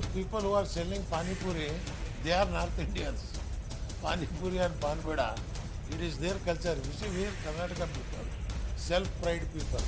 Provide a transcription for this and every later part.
the people who are selling Pani Puri, they are North Indians. Pani Puri and Pan Vada, it is their culture. You see, we are Karnataka people, self-pride people.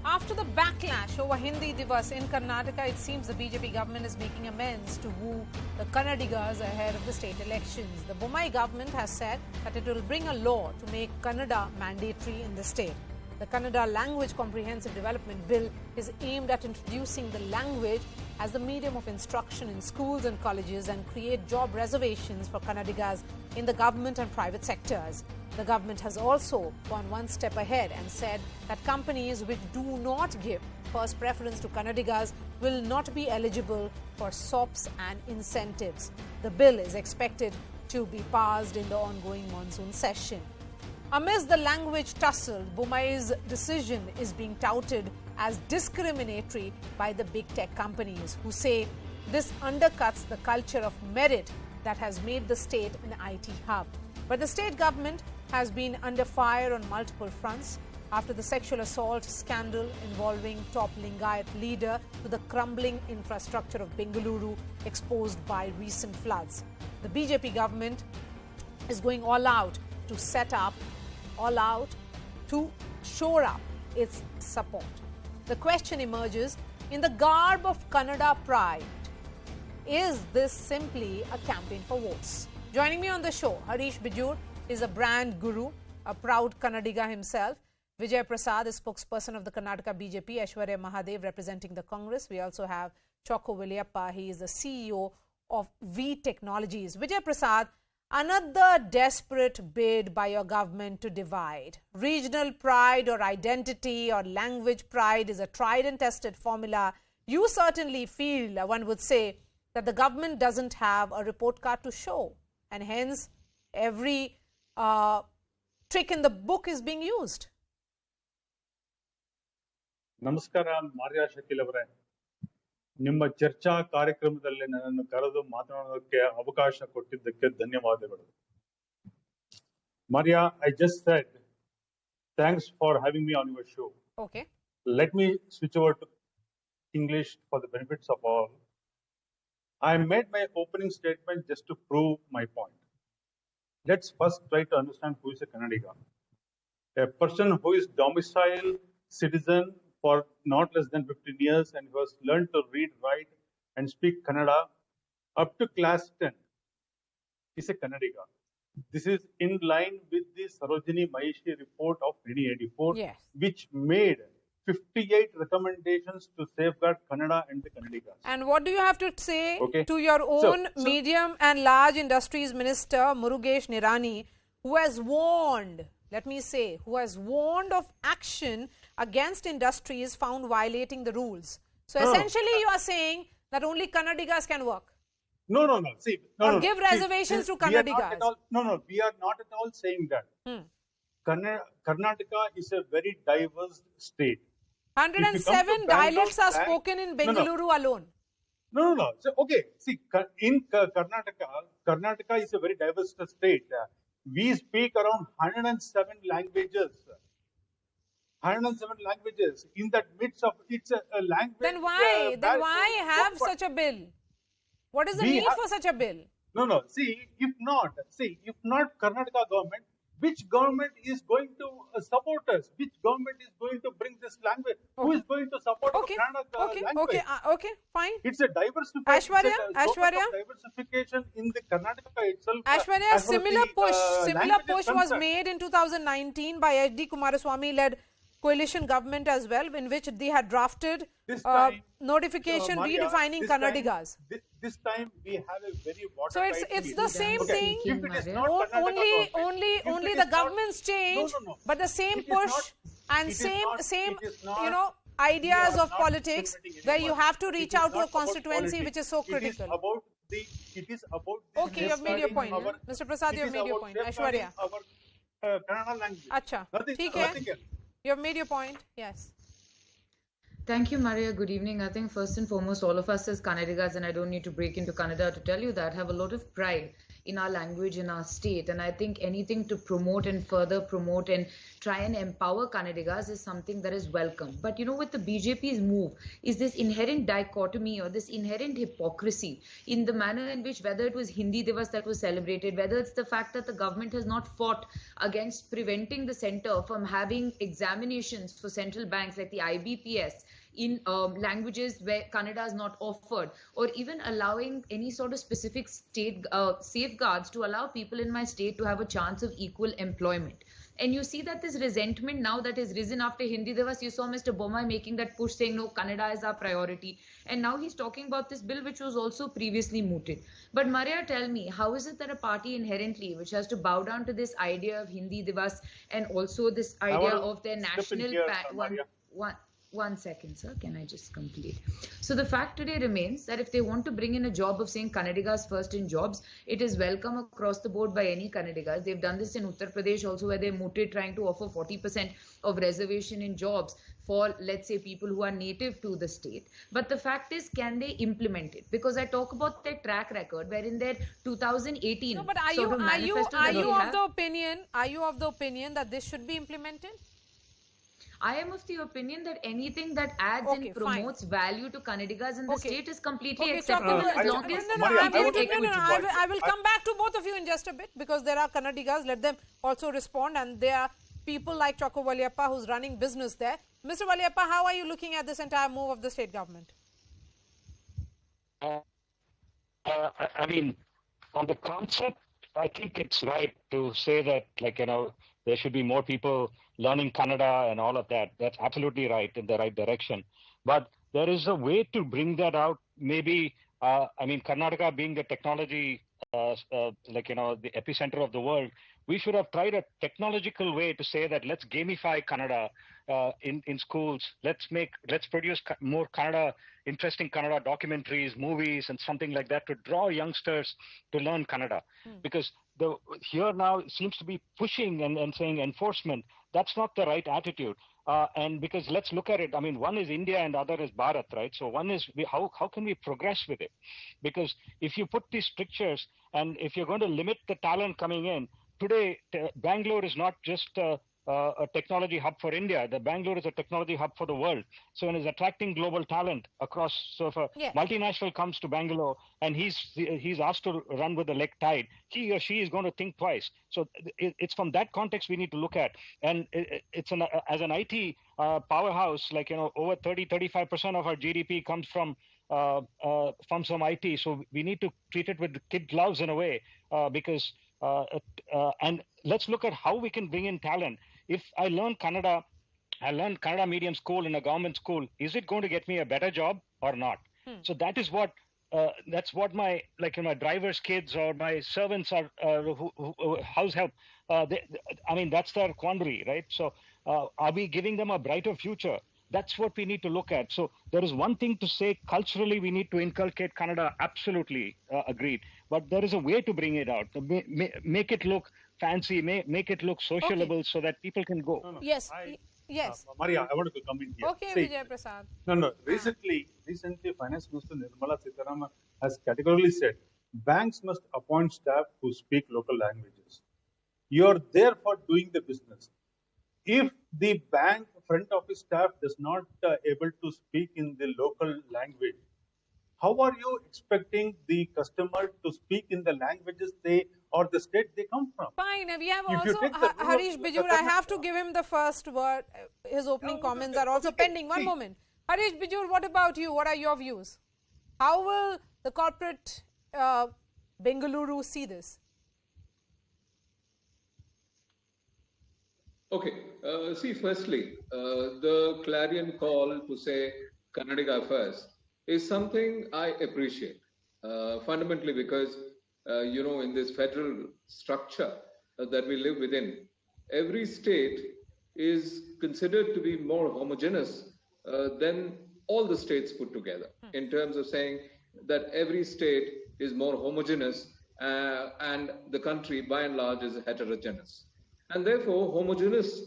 After the backlash over Hindi Divas in Karnataka, it seems the BJP government is making amends to woo the Kannadigas ahead of the state elections. The Bommai government has said that it will bring a law to make Kannada mandatory in the state. The Kannada Language Comprehensive Development Bill is aimed at introducing the language as the medium of instruction in schools and colleges and create job reservations for Kannadigas in the government and private sectors. The government has also gone one step ahead and said that companies which do not give first preference to Kannadigas will not be eligible for sops and incentives. The bill is expected to be passed in the ongoing monsoon session. Amidst the language tussle, Bommai's decision is being touted as discriminatory by the big tech companies, who say this undercuts the culture of merit that has made the state an IT hub. But the state government has been under fire on multiple fronts after the sexual assault scandal involving top Lingayat leader to the crumbling infrastructure of Bengaluru exposed by recent floods. The BJP government is going all out to shore up its support. The question emerges, in the garb of Kannada pride, is this simply a campaign for votes? Joining me on the show, Harish Bijur is a brand guru, a proud Kannadiga himself. Vijay Prasad is spokesperson of the Karnataka BJP, Aishwarya Mahadev representing the Congress. We also have Chokko Villappa, he is the CEO of V Technologies. Vijay Prasad, another desperate bid by your government to divide. Regional pride or identity or language pride is a tried and tested formula. You certainly feel, one would say, that the government doesn't have a report card to show, and hence every trick in the book is being used. ನಮಸ್ಕಾರ ಮಾರ್ಯಾ ಶಕೀಲ್ ಅವರೇ, ನಿಮ್ಮ ಚರ್ಚಾ ಕಾರ್ಯಕ್ರಮದಲ್ಲಿ ನನ್ನನ್ನು ಕರೆದು ಮಾತನಾಡೋದಕ್ಕೆ ಅವಕಾಶ ಕೊಟ್ಟಿದ್ದಕ್ಕೆ ಧನ್ಯವಾದಗಳು. Maria, I just said thanks for having me on your show. Okay. Let me switch over to English for the benefits of all. I made my opening statement just to prove my point. Let's first try to understand who is a Kannadiga. A person who is domiciled citizen for not less than 15 years and who has learned to read, write and speak Kannada up to class 10 is a Kannadiga. This is in line with the Sarojini Maheshi report of 1984, Yes. which made 58 recommendations to safeguard Kannada and the Kannadigas. And what do you have to say Okay. to your own So- medium and large industries minister, Murugesh Nirani, who has warned, let me say, who has warned of action against industries found violating the rules? So No, no. essentially you are saying that only Kannadigas can work. No. See, no, Or no. give reservations to we are not Kannadigas. at all- No, we are not at all saying that. Karnataka is a very diverse state. If you come 107 to dialects are Bangalore, spoken in no. Bengaluru alone. No. So, okay, see, in Karnataka is a very diverse state. We speak around 107 languages. 107 languages. In that midst of it's a language. Then why have such a bill? What is the need for such a bill? No. See, if not Karnataka government, which government is going to support us? Which government is going to bring this language? Who is going to support Kannada language? Okay, fine. It's a diversification. Aishwarya? Diversification in the Karnataka itself. Aishwarya, as far as similar language is push was concerned. made in 2019 by H.D. Kumaraswamy-led coalition government as well, in which they had drafted This time, notification Maria, redefining this Kannadigas. This time we have a very So it's the same Okay, thing. if it is not Karnataka government, Only if it the is governments change, No. but the same It is push not- and it is same not- it is not- ideas are of not politics discriminating where you anyone. have to It reach is out to not a about constituency politics. which is so It is critical. about the Okay, you have made your safeguarding point. our. Mr. Prasad, It you have is made your about point. safeguarding Aishwarya. our Kannada language. Acha. Nothing, ठीक है. nothing else. You have made your point. Yes. Thank you, Maria. Good evening. I think first and foremost, all of us as Kannadigas, and I don't need to break into Kannada to tell you that, have a lot of pride in our language, in our state. And I think anything to promote and further promote and try and empower Kannadigas is something that is welcome. But you know, with the BJP's move, is this inherent dichotomy or this inherent hypocrisy in the manner in which, whether it was Hindi Divas that was celebrated, whether it's the fact that the government has not fought against preventing the center from having examinations for central banks like the IBPS in languages where Kannada is not offered, or even allowing any sort of specific state safeguards to allow people in my state to have a chance of equal employment. And you see that this resentment now that has risen after Hindi Divas, you saw Mr. Bommai making that push saying, no, Kannada is our priority. And now he's talking about this bill, which was also previously mooted. But Maria, tell me, how is it that a party inherently, which has to bow down to this idea of Hindi Divas and also this idea of their national... One second, sir. Can I just complete? So the fact today remains that if they want to bring in a job of saying Kannadigas first in jobs, it is welcome across the board by any Kannadigas. They've done this in Uttar Pradesh also, where they mooted trying to offer 40% of reservation in jobs for, let's say, people who are native to the state. But the fact is, can they implement it? Because I talk about their track record, where in their 2018 No, but are you of the opinion that this should be implemented? I am of the opinion that anything that adds and promotes value to Kannadigas in the state is completely acceptable as long as I will come back to both of you in just a bit, because there are Kannadigas. Let them also respond, and there are people like Chokko Valiappa who's running business there. Mr. Valiappa, how are you looking at this entire move of the state government? I mean, on the concept, I think it's right to say that, like, you know, there should be more people learning Kannada and all of that. That's absolutely right, in the right direction. But there is a way to bring that out. Maybe, I mean, Karnataka being the technology, like, you know, the epicenter of the world, we should have tried a technological way to say that let's gamify Kannada in schools. Let's produce more Kannada, interesting Kannada documentaries, movies, and something like that to draw youngsters to learn Kannada. Because here now seems to be pushing and saying enforcement. That's not the right attitude. And because let's look at it, I mean, one is India and the other is Bharat, right? So one is how can we progress with it? Because if you put these strictures and if you're going to limit the talent coming in, today Bangalore is not just a technology hub for India. The Bangalore is a technology hub for the world. So it is attracting global talent across. So if a multinational comes to Bangalore and he's asked to run with the leg tied, he or she is going to think twice. So it's from that context we need to look at. And it's as an IT powerhouse, like, you know, over 35% of our GDP comes from some IT. So we need to treat it with kid gloves in a way, because and let's look at how we can bring in talent. If I learn Kannada medium school in a government school, is it going to get me a better job or not? So that is what that's what my, like, my driver's kids or my servants are who house help. I mean, that's their quandary, right? So are we giving them a brighter future? That's what we need to look at. So there is one thing to say culturally we need to inculcate Kannada, absolutely agreed. But there is a way to bring it out, make it look fancy, make it look sociable so that people can go. Yes. Maria, I want to come in here. Okay, Vijay Prasad. No. Recently, Finance Minister Nirmala Sitharaman has categorically said banks must appoint staff who speak local languages. You are there for doing the business. If the bank front office staff does not able to speak in the local language, how are you expecting the customer to speak in the languages they or the state they come from? Fine. We have also Harish Bijur. I have to give him the first word. His opening comments are also pending. One moment. Harish Bijur, what about you? What are your views? How will the corporate Bengaluru see this? Okay. See, firstly, the clarion call to say Kannadiga first is something I appreciate, fundamentally because, you know, in this federal structure that we live within, every state is considered to be more homogeneous than all the states put together, in terms of saying that every state is more homogeneous and the country by and large is heterogeneous. And therefore, homogeneous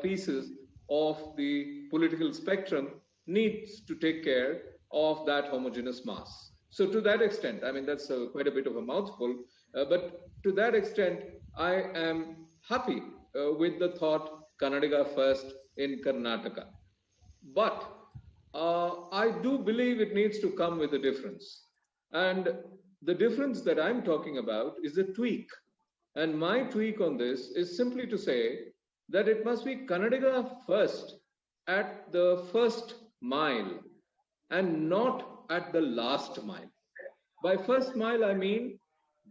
pieces of the political spectrum needs to take care of that homogeneous mass. So to that extent, I mean, that's quite a bit of a mouthful, but to that extent, I am happy with the thought Kannadiga first in Karnataka. But I do believe it needs to come with a difference. And the difference that I'm talking about is a tweak. And my tweak on this is simply to say that it must be Kannadiga first at the first mile and not at the last mile. By first mile, I mean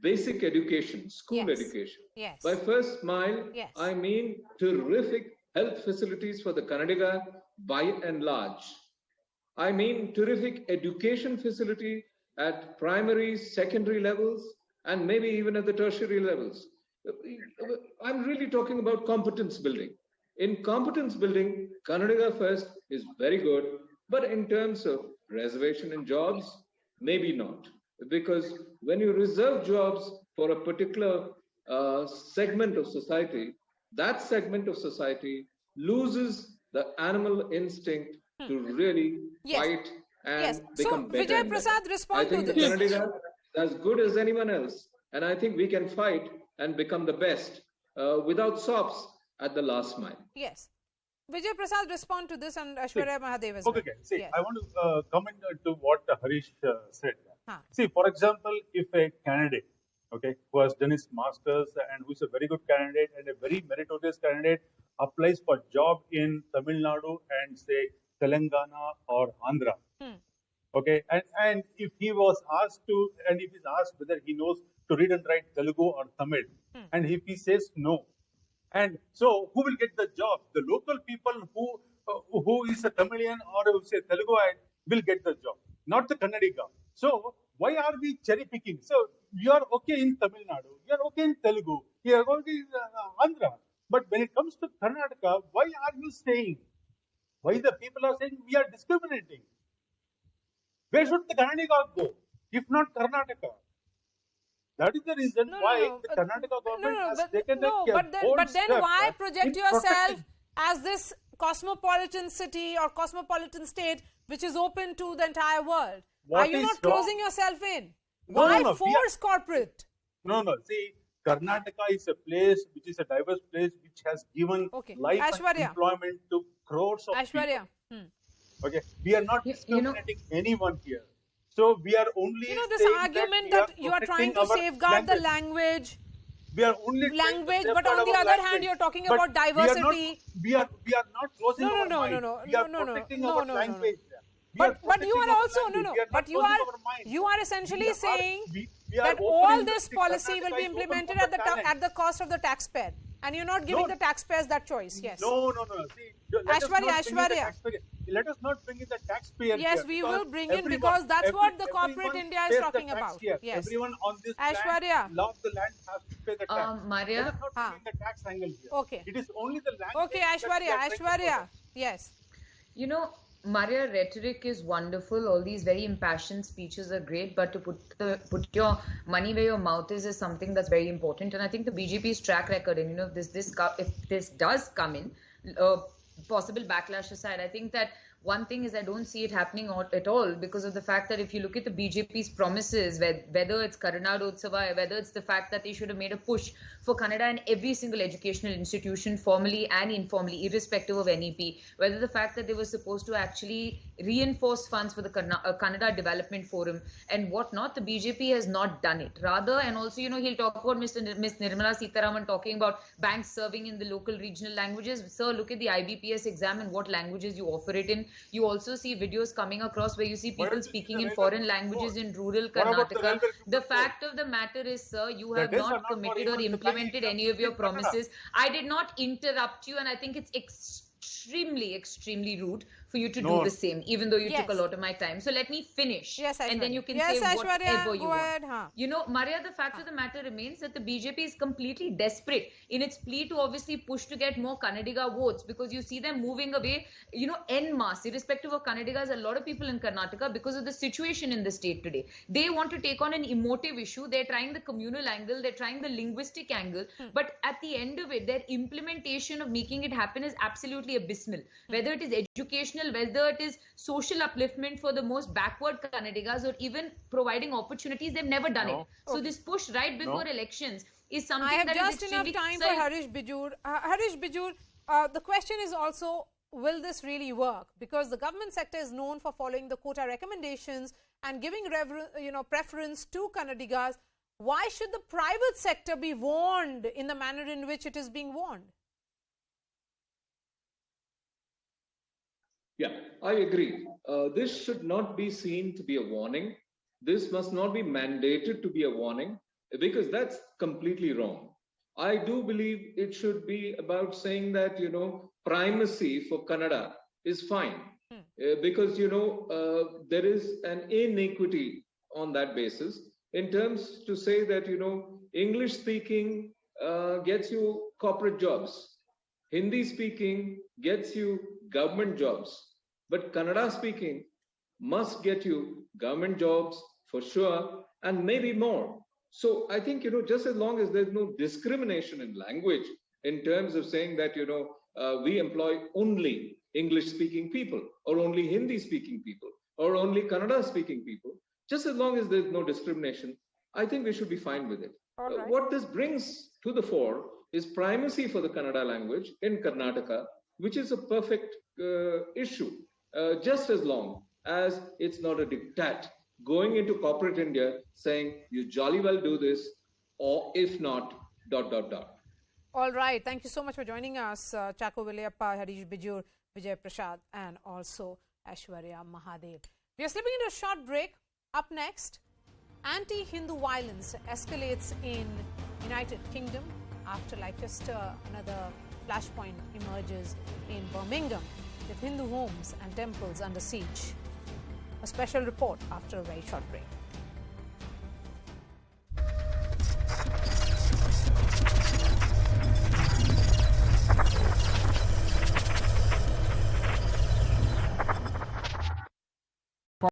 basic education, school Yes. education. Yes. By first mile, Yes. I mean terrific health facilities for the Kannadiga by and large. I mean terrific education facility at primary, secondary levels, and maybe even at the tertiary levels. I'm really talking about competence building. In competence building, Kannadiga first is very good, but in terms of reservation in jobs, maybe not. Because when you reserve jobs for a particular segment of society, that segment of society loses the animal instinct to really Yes. fight and Yes. So, become better. Vijay and Prasad, better. respond I think to the this. Kannadiga is as good as anyone else, and I think we can fight and become the best without sops at the last mile. Yes. Vijay Prasad, respond to this, and Aishwarya Mahadev as well. Okay, see, Yes. I want to comment to what Harish said. Huh. See, for example, if a candidate, okay, who has done his master's and who is a very good candidate and a very meritorious candidate applies for job in Tamil Nadu and say Telangana or Andhra, okay, and if he was asked to, and if he's asked whether he knows to read and write Telugu or Tamil, and if he says no, and so who will get the job? The local people who is a Tamilian or who say Teluguite will get the job, not the Kannadiga. So why are we cherry picking? So you are okay in Tamil Nadu, you are okay in Telugu, you are okay in Andhra, but when it comes to Karnataka, why are you saying? Why the people are saying we are discriminating? Where should the Kannadiga go, if not Karnataka? That is the reason why the Karnataka government has taken a bold but then step why in project yourself protecting. as this cosmopolitan city or cosmopolitan state which is open to the entire world? What Are you is not wrong? closing yourself in? No, Why no, force corporate? No. See, Karnataka is a place which is a diverse place which has given Okay. life Aishwarya. and employment to crores of Aishwarya. people. Okay, we are not discriminating anyone here. So we are only This saying argument that, that you are trying to our safeguard the language, We are only trying to language, but safeguard on the our other hand, language. you're talking But about diversity. We are not closing No, our no, mind. no, no, We are no, no, protecting no, our no, no, no. language. We But you protecting are our also language. We are not but closing our mind. you are essentially saying we that are all opening this the policy will Karnataka be is open implemented for at the the talent. at the cost of the taxpayer, and you're not giving No. the taxpayers that choice. Yes. No. See, let us not bring in the Aishwarya. taxpayer. Let us not bring in the taxpayer. Yes, here, we because will bring in everyone- because that's what the corporate everyone India is pays the talking tax about. here. Yes. Everyone on this Aishwarya. land loves the land has to pay the tax. Maria? Let us not bring in the tax angle here. Okay. It is only the language. Okay, that we are trying to Aishwarya. protect. Yes. You know, Maria, rhetoric is wonderful. All these very impassioned speeches are great, but to put your money where your mouth is something that's very important. And I think the BJP's track record, and if this does come in, possible backlash aside, I think that one thing is I don't see it happening at all because of the fact that if you look at the BJP's promises, whether it's Karanadotsava, whether it's the fact that they should have made a push for Kannada in every single educational institution, formally and informally, irrespective of NEP, whether the fact that they were supposed to actually reinforce funds for the Kannada Development Forum and whatnot, the BJP has not done it. Rather, and also, he'll talk about Miss Nirmala Sitharaman talking about banks serving in the local regional languages. Sir, look at the IBPS exam and what languages you offer it in. You also see videos coming across where you see people speaking in foreign languages in rural Karnataka. The fact of the matter is, sir, you have not committed or implemented any of your promises. I did not interrupt you, and I think it's extremely rude for you to No. do the same, even though you took a Yes. lot of my time. So let me finish. Yes, and then Aishwarya. you can Yes, say Aishwarya, whatever you go want. ahead, huh. You know, Maria, the fact of the matter remains that the BJP is completely desperate in its plea to obviously push to get more Kannadiga votes, because you see them moving away, you know, en masse, irrespective of Kannadigas. A lot of people in Karnataka, because of the situation in the state today, they want to take on an emotive issue. They're trying the communal angle, they're trying the linguistic angle, but at the end of it, their implementation of making it happen is absolutely abysmal. Whether it is educational, whether it is social upliftment for the most backward Kannadigas, or even providing opportunities, they've never done No. it. So this push right before elections is something I have that just is enough extremely... time Sir, for Harish Bijur. Harish Bijur, the question is also, will this really work? Because the government sector is known for following the quota recommendations and giving preference to Kannadigas. Why should the private sector be warned in the manner in which it is being warned? Yeah, I agree. This should not be seen to be a warning. This must not be mandated to be a warning, because that's completely wrong. I do believe it should be about saying that, primacy for Kannada is fine, because, there is an inequity on that basis in terms to say that, English speaking gets you corporate jobs. Hindi speaking gets you government jobs. But Kannada speaking must get you government jobs for sure, and maybe more. So I think, just as long as there's no discrimination in language in terms of saying that, we employ only English speaking people, or only Hindi speaking people, or only Kannada speaking people, just as long as there's no discrimination, I think we should be fine with it. All right. What this brings to the fore is primacy for the Kannada language in Karnataka, which is a perfect issue, just as long as it's not a diktat going into corporate India saying, you jolly well do this, or if not, ... All right. Thank you so much for joining us, Chako Vilayappa, Harish Bijur, Vijay Prashad, and also Aishwarya Mahadev. We are slipping into a short break. Up next, anti-Hindu violence escalates in United Kingdom after another flashpoint emerges in Birmingham with Hindu homes and temples under siege. A special report after a very short break.